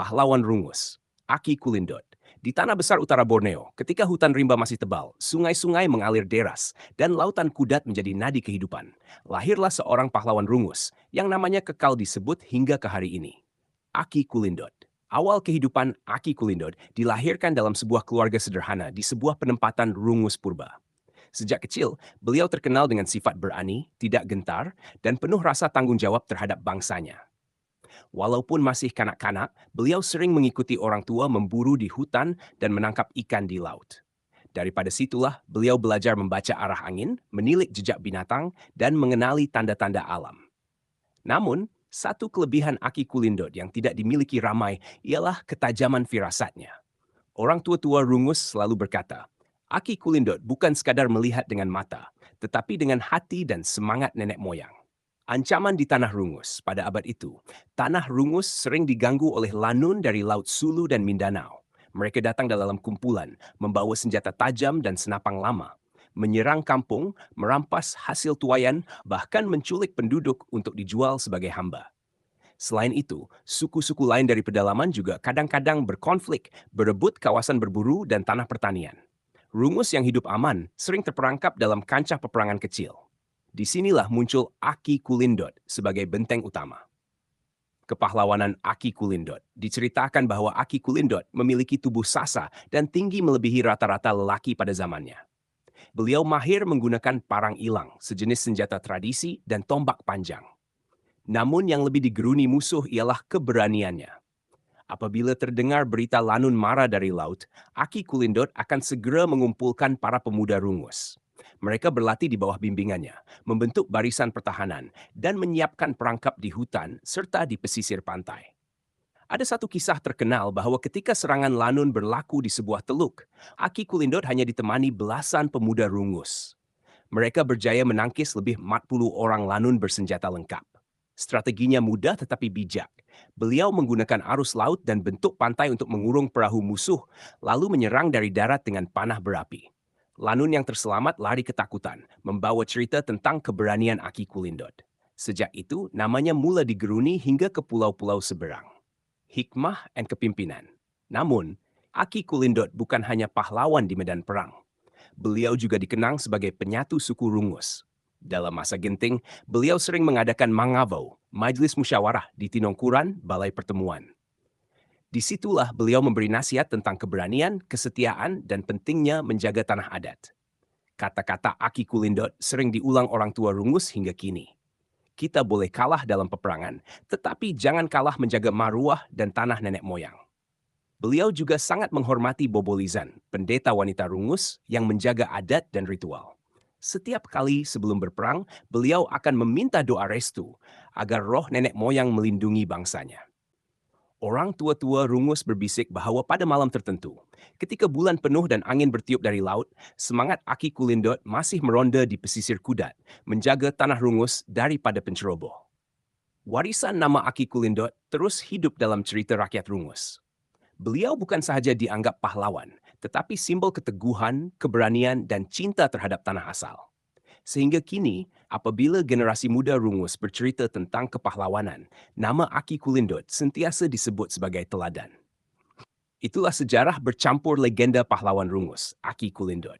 Pahlawan Rungus, Aki Kulindot. Di tanah besar utara Borneo, ketika hutan rimba masih tebal, sungai-sungai mengalir deras, dan lautan kudat menjadi nadi kehidupan, lahirlah seorang pahlawan rungus yang namanya kekal disebut hingga ke hari ini. Aki Kulindot. Awal kehidupan Aki Kulindot dilahirkan dalam sebuah keluarga sederhana di sebuah penempatan rungus purba. Sejak kecil, beliau terkenal dengan sifat berani, tidak gentar, dan penuh rasa tanggung jawab terhadap bangsanya. Walaupun masih kanak-kanak, beliau sering mengikuti orang tua memburu di hutan dan menangkap ikan di laut. Daripada situlah, beliau belajar membaca arah angin, menilik jejak binatang, dan mengenali tanda-tanda alam. Namun, satu kelebihan Aki Kulindot yang tidak dimiliki ramai ialah ketajaman firasatnya. Orang tua-tua rungus selalu berkata, Aki Kulindot bukan sekadar melihat dengan mata, tetapi dengan hati dan semangat nenek moyang. Ancaman di Tanah Rungus pada abad itu, Tanah Rungus sering diganggu oleh lanun dari Laut Sulu dan Mindanao. Mereka datang dalam kumpulan, membawa senjata tajam dan senapang lama, menyerang kampung, merampas hasil tuayan, bahkan menculik penduduk untuk dijual sebagai hamba. Selain itu, suku-suku lain dari pedalaman juga kadang-kadang berkonflik, berebut kawasan berburu dan tanah pertanian. Rungus yang hidup aman sering terperangkap dalam kancah peperangan kecil. Disinilah muncul Aki Kulindot sebagai benteng utama. Kepahlawanan Aki Kulindot diceritakan bahwa Aki Kulindot memiliki tubuh sasa dan tinggi melebihi rata-rata lelaki pada zamannya. Beliau mahir menggunakan parang ilang, sejenis senjata tradisi dan tombak panjang. Namun yang lebih digeruni musuh ialah keberaniannya. Apabila terdengar berita lanun mara dari laut, Aki Kulindot akan segera mengumpulkan para pemuda rungus. Mereka berlatih di bawah bimbingannya, membentuk barisan pertahanan, dan menyiapkan perangkap di hutan serta di pesisir pantai. Ada satu kisah terkenal bahwa ketika serangan lanun berlaku di sebuah teluk, Aki Kulindot hanya ditemani belasan pemuda rungus. Mereka berjaya menangkis lebih 40 orang lanun bersenjata lengkap. Strateginya mudah tetapi bijak. Beliau menggunakan arus laut dan bentuk pantai untuk mengurung perahu musuh, lalu menyerang dari darat dengan panah berapi. Lanun yang terselamat lari ketakutan, membawa cerita tentang keberanian Aki Kulindot. Sejak itu, namanya mula digeruni hingga ke pulau-pulau seberang. Hikmah dan kepimpinan. Namun, Aki Kulindot bukan hanya pahlawan di medan perang. Beliau juga dikenang sebagai penyatu suku rungus. Dalam masa genting, beliau sering mengadakan mangavau, majelis musyawarah di Tinongkuran, Balai Pertemuan. Disitulah beliau memberi nasihat tentang keberanian, kesetiaan, dan pentingnya menjaga tanah adat. Kata-kata Aki Kulindot sering diulang orang tua rungus hingga kini. Kita boleh kalah dalam peperangan, tetapi jangan kalah menjaga maruah dan tanah nenek moyang. Beliau juga sangat menghormati Bobolizan, pendeta wanita rungus yang menjaga adat dan ritual. Setiap kali sebelum berperang, beliau akan meminta doa restu agar roh nenek moyang melindungi bangsanya. Orang tua-tua rungus berbisik bahwa pada malam tertentu, ketika bulan penuh dan angin bertiup dari laut, semangat Aki Kulindot masih meronda di pesisir Kudat, menjaga tanah rungus daripada penceroboh. Warisan nama Aki Kulindot terus hidup dalam cerita rakyat rungus. Beliau bukan sahaja dianggap pahlawan, tetapi simbol keteguhan, keberanian, dan cinta terhadap tanah asal. Sehingga kini, apabila generasi muda rungus bercerita tentang kepahlawanan, nama Aki Kulindot sentiasa disebut sebagai teladan. Itulah sejarah bercampur legenda pahlawan rungus, Aki Kulindot.